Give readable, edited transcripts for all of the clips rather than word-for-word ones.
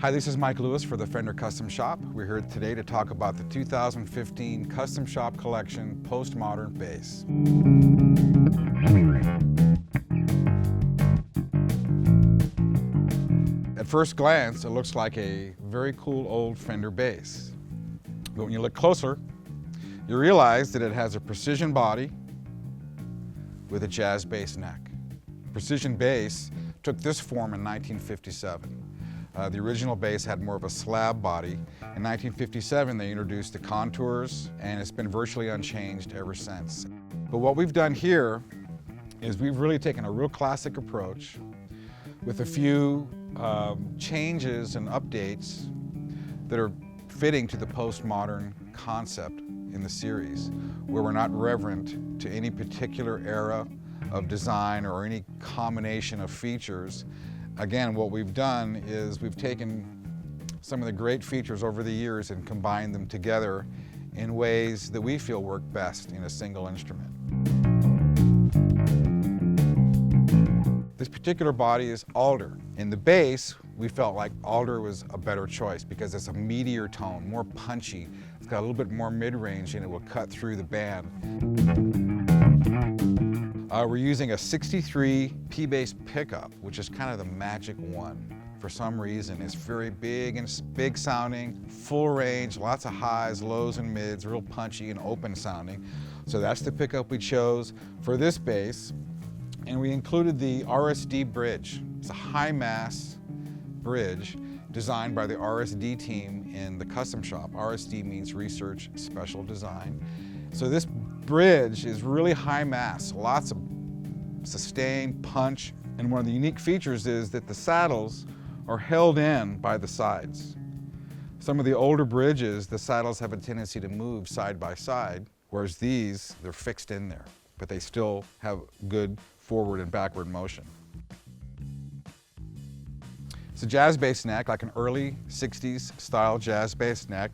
Hi, this is Mike Lewis for the Fender Custom Shop. We're here today to talk about the 2015 Custom Shop Collection Postmodern bass. At first glance, it looks like a very cool old Fender bass. But when you look closer, you realize that it has a precision body with a jazz bass neck. Precision bass took this form in 1957. The original bass had more of a slab body. In 1957, they introduced the contours, and it's been virtually unchanged ever since. But what we've done here is we've really taken a real classic approach with a few changes and updates that are fitting to the postmodern concept in the series, where we're not reverent to any particular era of design or any combination of features. Again, what we've done is we've taken some of the great features over the years and combined them together in ways that we feel work best in a single instrument. This particular body is alder. In the bass, we felt like alder was a better choice because it's a meatier tone, more punchy. It's got a little bit more mid-range and it will cut through the band. We're using a 63 P-bass pickup, which is kind of the magic one. For some reason, it's very big and big sounding, full range, lots of highs, lows, and mids, real punchy and open sounding. So that's the pickup we chose for this bass. And we included the RSD bridge. It's a high mass bridge designed by the RSD team in the custom shop. RSD means Research Special Design. So this bridge is really high mass, lots of sustain, punch, and one of the unique features is that the saddles are held in by the sides. Some of the older bridges, the saddles have a tendency to move side by side, whereas these, they're fixed in there, but they still have good forward and backward motion. It's a jazz bass neck, like an early 60s style jazz bass neck.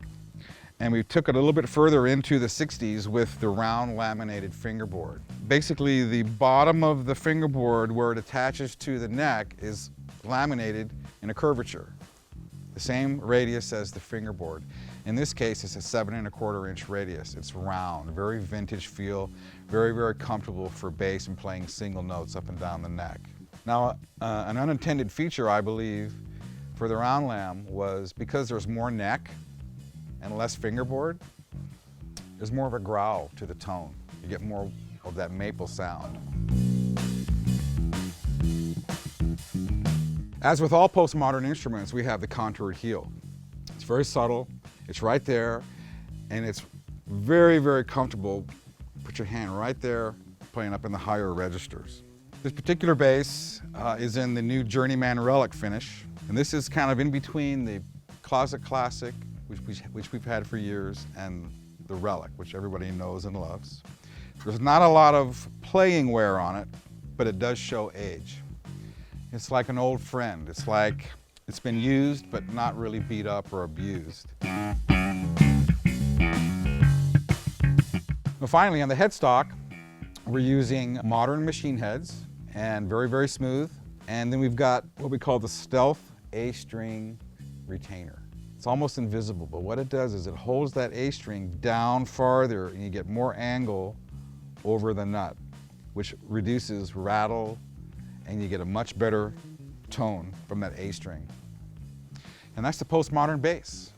And we took it a little bit further into the 60s with the round laminated fingerboard. Basically, the bottom of the fingerboard where it attaches to the neck is laminated in a curvature, the same radius as the fingerboard. In this case, it's a 7 1/4 inch radius. It's round, very vintage feel, very, very comfortable for bass and playing single notes up and down the neck. Now, an unintended feature, I believe, for the round lam was because there's more neck and less fingerboard, there's more of a growl to the tone. You get more of that maple sound. As with all postmodern instruments, we have the contoured heel. It's very subtle, it's right there, and it's very, very comfortable. Put your hand right there, playing up in the higher registers. This particular bass is in the new Journeyman Relic finish, and this is kind of in between the Closet Classic, which we've had for years, and the Relic, which everybody knows and loves. There's not a lot of playing wear on it, but it does show age. It's like an old friend. It's like it's been used, but not really beat up or abused. Well, finally, on the headstock, we're using modern machine heads, and very, very smooth. And then we've got what we call the Stealth A-string retainer. It's almost invisible, but what it does is it holds that A-string down farther and you get more angle over the nut, which reduces rattle and you get a much better tone from that A-string. And that's the postmodern bass.